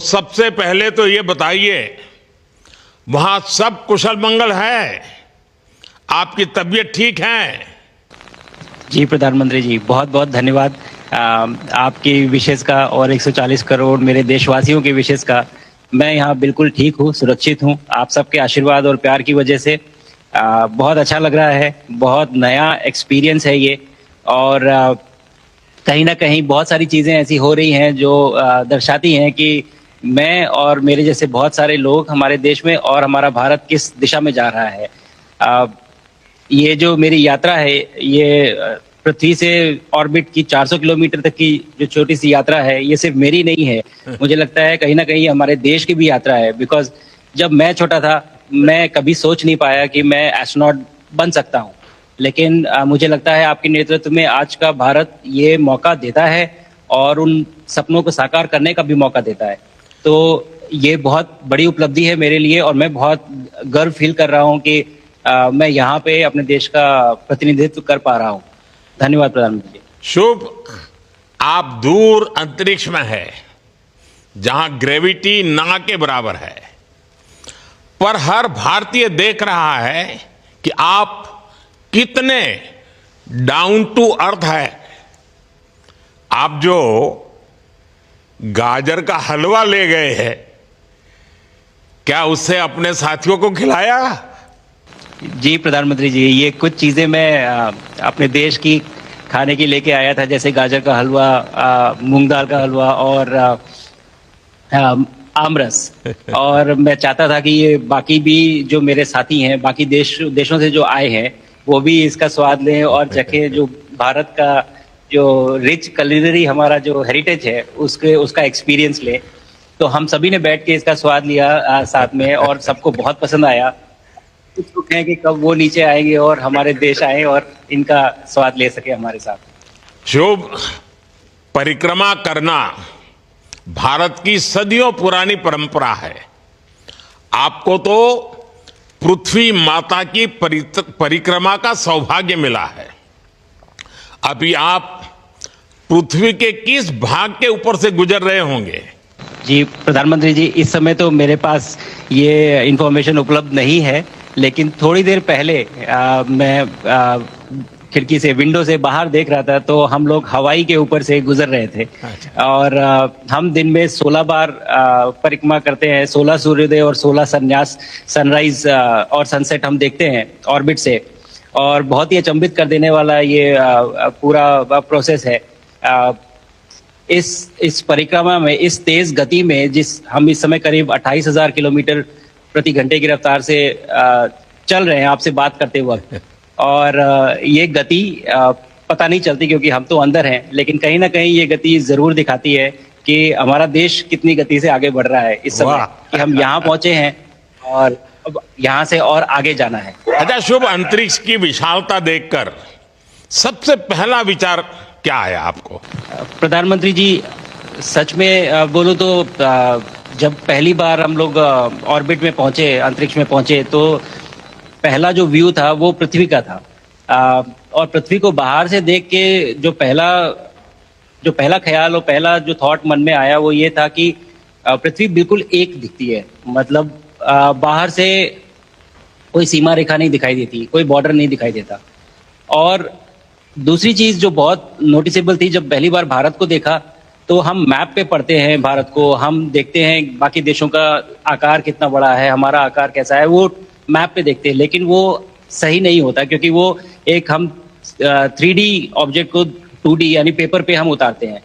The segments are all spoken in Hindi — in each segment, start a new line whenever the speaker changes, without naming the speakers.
सबसे पहले तो ये बताइए, वहां सब कुशल मंगल है? आपकी तबीयत ठीक है?
जी प्रधानमंत्री जी, बहुत बहुत धन्यवाद आपकी विशेष का और 140 करोड़ मेरे देशवासियों की विशेष का। मैं यहाँ बिल्कुल ठीक हूँ, सुरक्षित हूँ। आप सबके आशीर्वाद और प्यार की वजह से बहुत अच्छा लग रहा है। बहुत नया एक्सपीरियंस है ये, और कहीं ना कहीं बहुत सारी चीज़ें ऐसी हो रही हैं जो दर्शाती हैं कि मैं और मेरे जैसे बहुत सारे लोग हमारे देश में और हमारा भारत किस दिशा में जा रहा है। ये जो मेरी यात्रा है, ये पृथ्वी से ऑर्बिट की 400 किलोमीटर तक की जो छोटी सी यात्रा है, ये सिर्फ मेरी नहीं है। मुझे लगता है कहीं ना कहीं हमारे देश की भी यात्रा है। बिकॉज जब मैं छोटा था, मैं कभी सोच नहीं पाया कि मैं एस्ट्रोनॉट बन सकता हूँ, लेकिन मुझे लगता है आपके नेतृत्व में आज का भारत ये मौका देता है और उन सपनों को साकार करने का भी मौका देता है। तो ये बहुत बड़ी उपलब्धि है मेरे लिए, और मैं बहुत गर्व फील कर रहा हूँ कि मैं यहाँ पे अपने देश का प्रतिनिधित्व कर पा रहा हूँ। धन्यवाद प्रधानमंत्री जी।
शुभ। आप दूर अंतरिक्ष में है, जहां ग्रेविटी ना के बराबर है, पर हर भारतीय देख रहा है कि आप कितने डाउन टू अर्थ है। आप जो गाजर का हलवा ले गए हैं, क्या उससे अपने साथियों को खिलाया?
जी प्रधानमंत्री जी, ये कुछ चीज़ें मैं अपने देश की खाने की लेके आया था, जैसे गाजर का हलवा, मूंग दाल का हलवा और आमरस। और मैं चाहता था कि ये बाकी भी जो मेरे साथी हैं, बाकी देशों से जो आए हैं, वो भी इसका स्वाद लें और चखें। जो भारत का जो रिच कुलिनरी हमारा जो हेरिटेज है, उसका एक्सपीरियंस लें। तो हम सभी ने बैठ के इसका स्वाद लिया साथ में, और सबको बहुत पसंद आया। कुछ लोग हैं कि कब वो नीचे आएंगे और हमारे देश आए और इनका स्वाद ले सके हमारे साथ।
शुभ। परिक्रमा करना भारत की सदियों पुरानी परंपरा है। आपको तो पृथ्वी माता की परिक्रमा का सौभाग्य मिला है। अभी आप पृथ्वी के किस भाग के ऊपर से गुजर रहे होंगे?
जी प्रधानमंत्री जी, इस समय तो मेरे पास ये इंफॉर्मेशन उपलब्ध नहीं है, लेकिन थोड़ी देर पहले मैं खिड़की से, विंडो से बाहर देख रहा था, तो हम लोग हवाई के ऊपर से गुजर रहे थे। और हम दिन में 16 बार परिक्रमा करते हैं, 16 सूर्योदय और 16 सनराइज और सनसेट हम देखते हैं ऑर्बिट से। और बहुत ही अचंभित कर देने वाला ये पूरा प्रोसेस है। इस परिक्रमा में, इस तेज गति में, हम इस समय करीब 28,000 किलोमीटर प्रति घंटे की रफ्तार से चल रहे हैं आपसे बात करते वक्त। और ये गति पता नहीं चलती क्योंकि हम तो अंदर हैं, लेकिन कहीं ना कहीं ये गति जरूर दिखाती है कि हमारा देश कितनी गति से आगे बढ़ रहा है इस समय, कि हम यहाँ पहुंचे हैं और अब यहाँ से और आगे जाना है।
अच्छा शुभ, अंतरिक्ष की विशालता देखकर सबसे पहला विचार क्या आया आपको?
प्रधानमंत्री जी, सच में बोलो तो जब पहली बार हम लोग ऑर्बिट में पहुंचे, अंतरिक्ष में पहुंचे, तो पहला जो व्यू था वो पृथ्वी का था। और पृथ्वी को बाहर से देख के जो पहला ख्याल और पहला जो थॉट मन में आया वो ये था कि पृथ्वी बिल्कुल एक दिखती है। मतलब बाहर से कोई सीमा रेखा नहीं दिखाई देती, कोई बॉर्डर नहीं दिखाई देता। और दूसरी चीज जो बहुत नोटिसेबल थी, जब पहली बार भारत को देखा, तो हम मैप पे पढ़ते हैं भारत को, हम देखते हैं बाकी देशों का आकार कितना बड़ा है, हमारा आकार कैसा है, वो मैप पे देखते हैं। लेकिन वो सही नहीं होता, क्योंकि वो एक हम 3D ऑब्जेक्ट को 2D यानी पेपर पे हम उतारते हैं।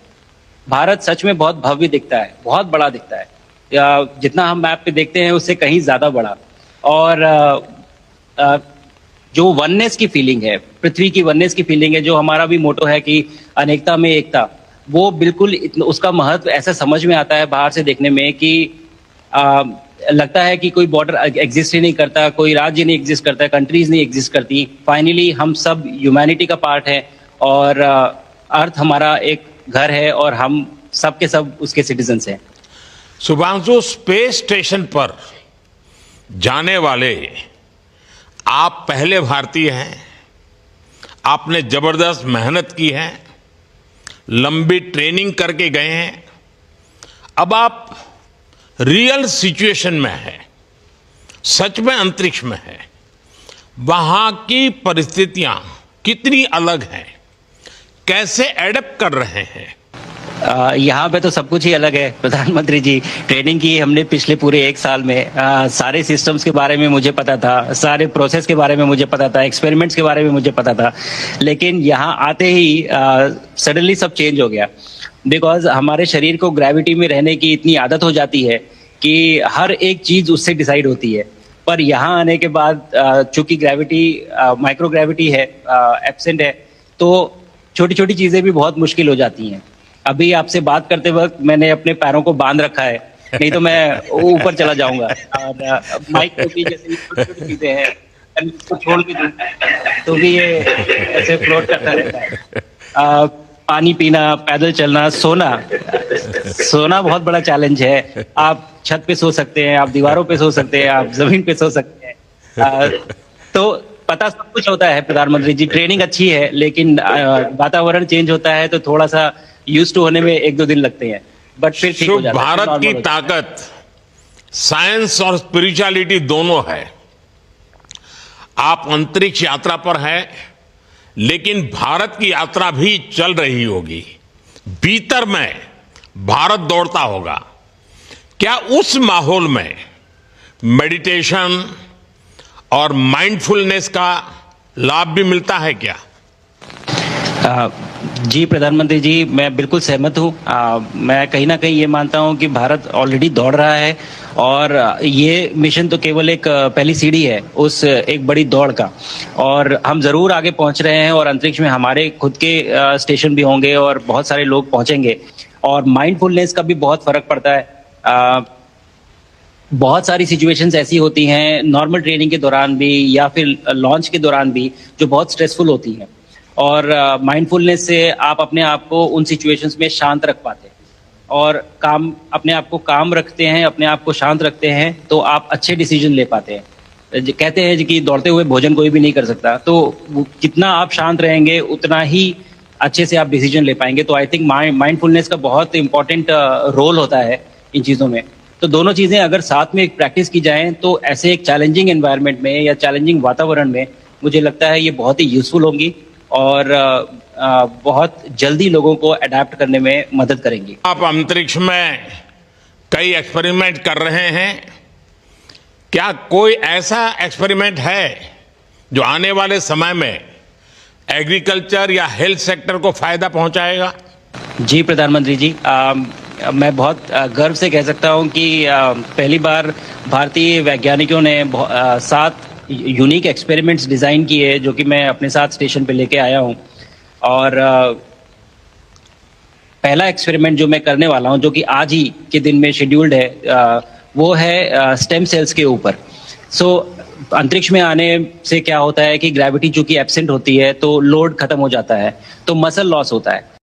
भारत सच में बहुत भव्य दिखता है, बहुत बड़ा दिखता है। जितना हम मैप पे देखते हैं उससे कहीं ज्यादा बड़ा। और जो वननेस की फीलिंग है, पृथ्वी की वननेस की फीलिंग है, जो हमारा भी मोटो है कि अनेकता में एकता, वो बिल्कुल उसका महत्व ऐसा समझ में आता है बाहर से देखने में कि लगता है कि कोई बॉर्डर एग्जिस्ट ही नहीं करता, कोई राज्य नहीं एग्जिस्ट करता, कंट्रीज नहीं एग्जिस्ट करती। फाइनली हम सब ह्यूमैनिटी का पार्ट है, और अर्थ हमारा एक घर है, और हम सब के सब उसके सिटीजन्स हैं।
शुभांशु, स्पेस स्टेशन पर जाने वाले आप पहले भारतीय हैं। आपने जबरदस्त मेहनत की है, लंबी ट्रेनिंग करके गए हैं। अब आप रियल सिचुएशन में है, सच में अंतरिक्ष में है, वहां की परिस्थितियां कितनी अलग हैं, कैसे एडप्ट कर रहे हैं?
यहाँ पे तो सब कुछ ही अलग है प्रधानमंत्री जी। ट्रेनिंग की हमने पिछले पूरे 1 साल में। सारे सिस्टम्स के बारे में मुझे पता था, सारे प्रोसेस के बारे में मुझे पता था, एक्सपेरिमेंट्स के बारे में मुझे पता था, लेकिन यहाँ आते ही सडनली सब चेंज हो गया। बिकॉज हमारे शरीर को ग्रेविटी में रहने की इतनी आदत हो जाती है कि हर एक चीज उससे डिसाइड होती है। पर यहाँ आने के बाद चूंकि ग्रेविटी माइक्रो ग्रेविटी है, एब्सेंट है, तो छोटी छोटी चीजें भी बहुत मुश्किल हो जाती हैं। अभी आपसे बात करते वक्त मैंने अपने पैरों को बांध रखा है, नहीं तो मैं ऊपर चला जाऊंगा। और माइक को भी जैसे छोटी छोटी चीजें हैं, इसको छोड़ के दूं तो भी ये ऐसे फ्लोट करता रहता है। पानी पीना, पैदल चलना, सोना बहुत बड़ा चैलेंज है। आप छत पे सो सकते हैं, आप दीवारों पे सो सकते हैं, आप जमीन पे सो सकते हैं। तो पता सब कुछ होता है प्रधानमंत्री जी। ट्रेनिंग अच्छी है, लेकिन वातावरण चेंज होता है तो थोड़ा सा यूज्ड टू होने में 1-2 दिन लगते हैं, बट फिर ठीक हो जाता है।
भारत की ताकत साइंस और स्पिरिचुअलिटी दोनों है। आप अंतरिक्ष यात्रा पर हैं, लेकिन भारत की यात्रा भी चल रही होगी। भीतर में भारत दौड़ता होगा। क्या उस माहौल में मेडिटेशन और माइंडफुलनेस का लाभ भी मिलता है क्या?
जी प्रधानमंत्री जी, मैं बिल्कुल सहमत हूँ। मैं कहीं ना कहीं ये मानता हूँ कि भारत ऑलरेडी दौड़ रहा है, और ये मिशन तो केवल एक पहली सीढ़ी है उस एक बड़ी दौड़ का। और हम जरूर आगे पहुंच रहे हैं, और अंतरिक्ष में हमारे खुद के स्टेशन भी होंगे और बहुत सारे लोग पहुंचेंगे। और माइंडफुलनेस का भी बहुत फर्क पड़ता है। बहुत सारी सिचुएशंस ऐसी होती हैं नॉर्मल ट्रेनिंग के दौरान भी या फिर लॉन्च के दौरान भी, जो बहुत स्ट्रेसफुल होती हैं, और माइंडफुलनेस से आप अपने आप को उन सिचुएशंस में शांत रख पाते हैं, और अपने आप को काम रखते हैं, अपने आप को शांत रखते हैं, तो आप अच्छे डिसीजन ले पाते हैं। कहते हैं कि दौड़ते हुए भोजन कोई भी नहीं कर सकता, तो जितना आप शांत रहेंगे उतना ही अच्छे से आप डिसीजन ले पाएंगे। तो आई थिंक माइंडफुलनेस का बहुत इंपॉर्टेंट रोल होता है इन चीज़ों में। तो दोनों चीज़ें अगर साथ में एक प्रैक्टिस की जाएं तो ऐसे एक चैलेंजिंग एनवायरनमेंट में या चैलेंजिंग वातावरण में मुझे लगता है ये बहुत ही यूजफुल होंगी, और बहुत जल्दी लोगों को अडेप्ट करने में मदद करेंगी।
आप अंतरिक्ष में कई एक्सपेरिमेंट कर रहे हैं। क्या कोई ऐसा एक्सपेरिमेंट है जो आने वाले समय में एग्रीकल्चर या हेल्थ सेक्टर को फायदा पहुंचाएगा?
जी प्रधानमंत्री जी, मैं बहुत गर्व से कह सकता हूं कि पहली बार भारतीय वैज्ञानिकों ने 7 यूनिक एक्सपेरिमेंट्स डिज़ाइन किए, जो कि मैं अपने साथ स्टेशन पे लेके आया हूं। और पहला एक्सपेरिमेंट जो मैं करने वाला हूं, जो कि आज ही के दिन में शेड्यूल्ड है, वो है स्टेम सेल्स के ऊपर। अंतरिक्ष में आने से क्या होता है कि ग्रेविटी चूंकि एब्सेंट होती है तो लोड खत्म हो जाता है, तो मसल लॉस होता है।